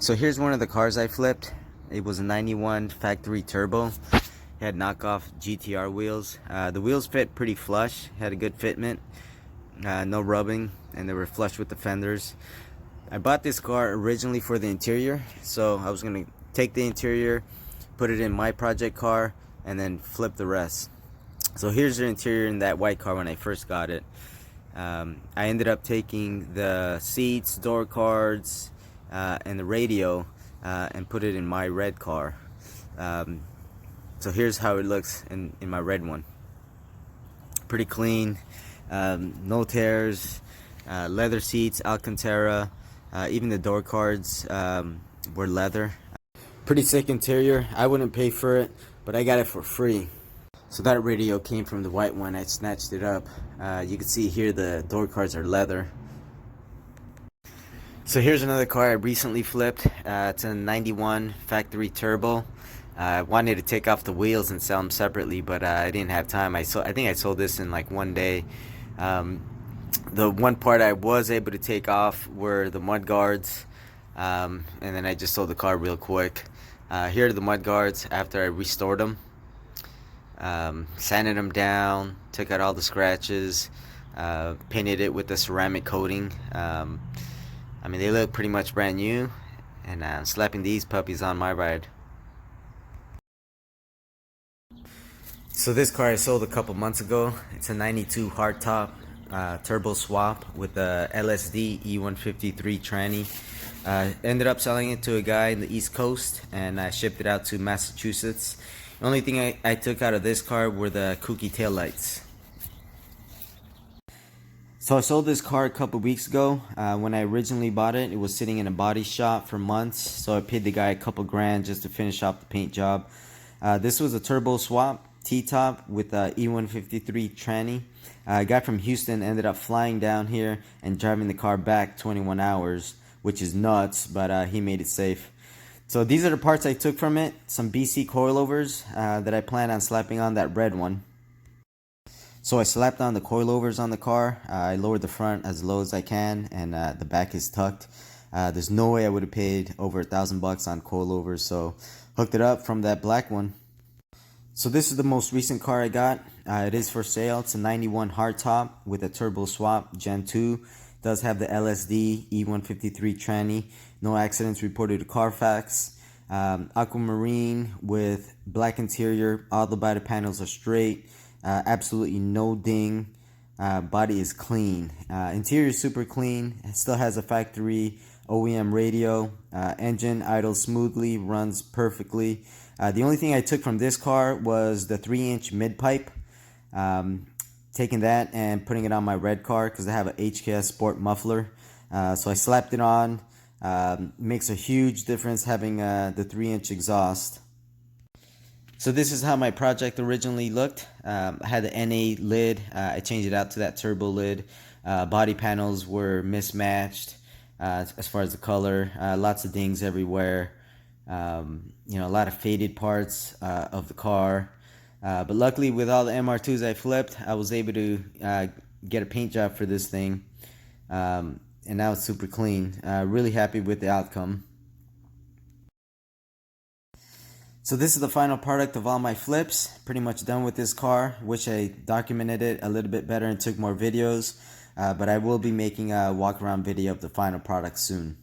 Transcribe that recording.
So here's one of the cars I flipped. It was a 91 factory turbo. It had knockoff GTR wheels. The wheels fit pretty flush, had a good fitment, no rubbing, and they were flush with the fenders. I bought this car originally for the interior, so I was gonna take the interior, put it in my project car, and then flip the rest. So here's the interior in that white car when I first got it. I ended up taking the seats, door cards, and the radio and put it in my red car. So here's how it looks in my red one. Pretty clean, no tears, leather seats, Alcantara, even the door cards were leather. Pretty sick interior. I wouldn't pay for it, but I got it for free. So that radio came from the white one. I snatched it up. You can see here the door cards are leather. So here's another car I recently flipped. It's a 91 factory turbo. I wanted to take off the wheels and sell them separately, but I didn't have time. I think I sold this in like one day. The one part I was able to take off were the mud guards, and then I just sold the car real quick. Here are the mud guards after I restored them. Sanded them down, took out all the scratches, painted it with the ceramic coating. I mean, they look pretty much brand new, and I'm slapping these puppies on my ride. So this car I sold a couple months ago. It's a 92 hardtop turbo swap with a LSD E153 tranny. Ended up selling it to a guy in the East Coast, and I shipped it out to Massachusetts. The only thing I took out of this car were the kooky taillights. So I sold this car a couple weeks ago. When I originally bought it, it was sitting in a body shop for months, so I paid the guy a couple grand just to finish off the paint job. This was a turbo swap T-top with a E153 tranny. A guy from Houston ended up flying down here and driving the car back 21 hours, which is nuts, but he made it safe. So these are the parts I took from it. Some BC coilovers that I plan on slapping on that red one. So I slapped on the coilovers on the car. I lowered the front as low as I can, and the back is tucked. There's no way I would have paid over $1,000 on coilovers, so hooked it up from that black one. So this is the most recent car I got. It is for sale. It's a 91 hardtop with a turbo swap Gen 2. Does have the LSD E153 tranny. No accidents reported to Carfax. Aquamarine with black interior. All the body panels are straight. Absolutely no ding. Body is clean. Interior is super clean. It still has a factory OEM radio. Engine idles smoothly, runs perfectly. The only thing I took from this car was the 3-inch mid pipe. Taking that and putting it on my red car because I have an HKS Sport muffler. So I slapped it on. Makes a huge difference having the 3-inch exhaust. So this is how my project originally looked. I had the NA lid. I changed it out to that turbo lid. Body panels were mismatched as far as the color. Lots of dings everywhere. You know, a lot of faded parts of the car. But luckily, with all the MR2s I flipped, I was able to get a paint job for this thing. And now it's super clean. Really happy with the outcome. So this is the final product of all my flips. Pretty much done with this car. Wish I documented it a little bit better and took more videos. But I will be making a walk around video of the final product soon.